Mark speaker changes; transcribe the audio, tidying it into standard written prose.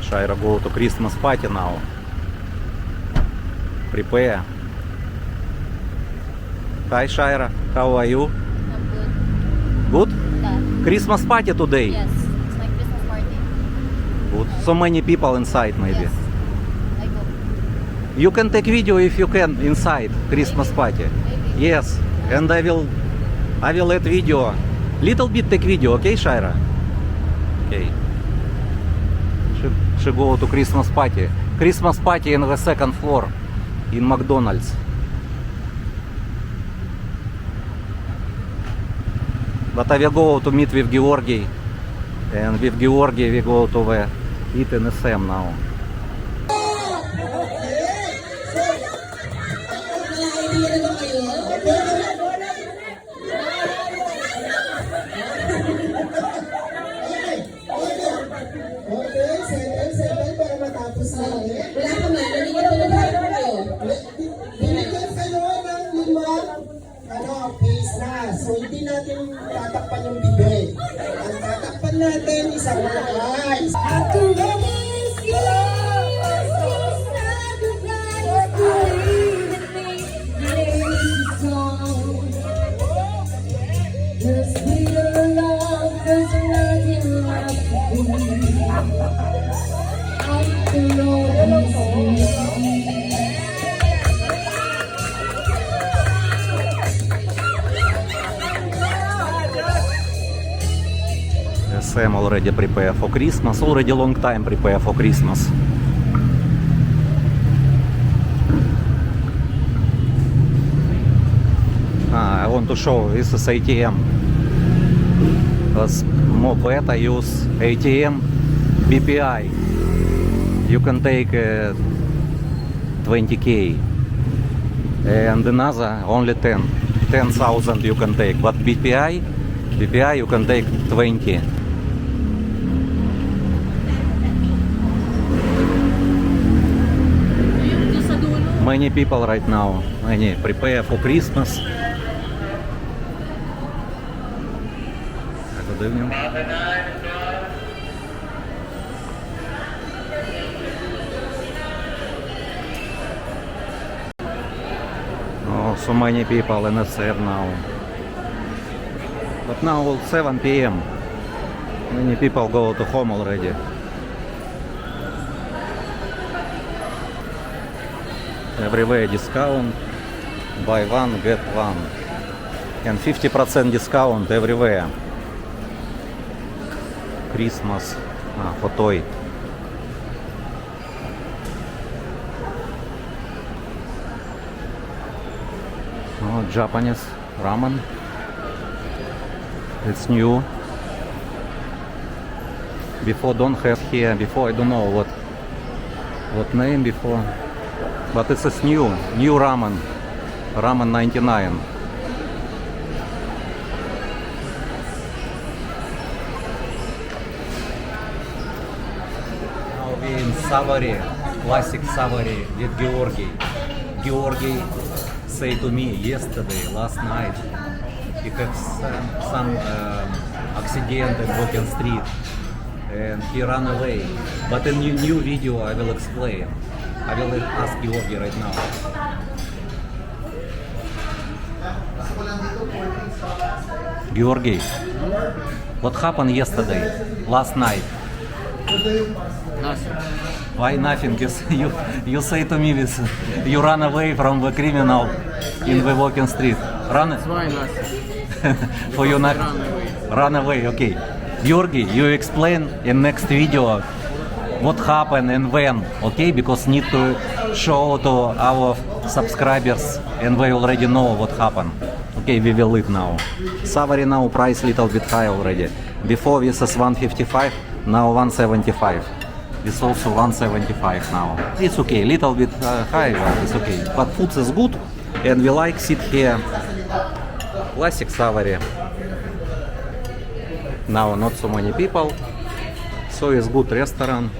Speaker 1: Shaira go to Christmas party now. Prepare. Hi Shaira, how are you?
Speaker 2: I'm good.
Speaker 1: Good?
Speaker 2: Yeah.
Speaker 1: Christmas party today?
Speaker 2: Yes, it's my Christmas party.
Speaker 1: Good. So many people inside maybe.
Speaker 2: Yes. I go.
Speaker 1: You can take video if you can inside Christmas
Speaker 2: Maybe.
Speaker 1: party.
Speaker 2: Maybe.
Speaker 1: Yes. And I will add video. Little bit take video, okay, Shaira? Okay. She go to Christmas party. Christmas party in the second floor in McDonald's. But I will go to meet with Georgi, and with Georgi we go to the eat in SM now.
Speaker 3: Okay, 7 para matapos na. Wala ka man, binigyan kayo. Binigyan kayo ng 5 piece na. So hindi natin tatakpan yung bibig. Ang tatakpan natin isang eyes.
Speaker 1: SM already prepare for Christmas. Already long time prepare for Christmas. I want to show this is ATM. Because more better use ATM BPI. You can take 20k, and another only 10,000 you can take. But BPI you can take 20. Many people right now, many prepare for Christmas. Good evening. Oh, so many people in the fair now. But now 7 p.m. Many people go to home already. Everywhere discount, buy one get one, and 50% discount everywhere. Christmas for toy. Oh, Japanese ramen. It's new. Before don't have here. Before I don't know what name before. But it's a new ramen. Ramen 99. Now we in Savary, classic Savary with Georgi. Georgi say to me yesterday, last night, he had some accident in Walking Street and he ran away. But in new video I will explain. I will ask Georgi right now. Georgi, what happened yesterday, last night?
Speaker 4: Nothing.
Speaker 1: Why nothing? You say to me this, you run away from the criminal in the Walking Street. Run
Speaker 4: Why nothing?
Speaker 1: for you not
Speaker 4: Run away.
Speaker 1: run away. Okay, Georgi, you explain in next video what happened and when. Okay, because need to show to our subscribers and they already know what happened. Okay, we will leave now. Savary now price little bit high already. Before this is 155, now 175. It's also 175 now. It's okay, little bit high, but it's okay. But food is good, and we like sit here. Classic Savary. Now not so many people, so it's good restaurant.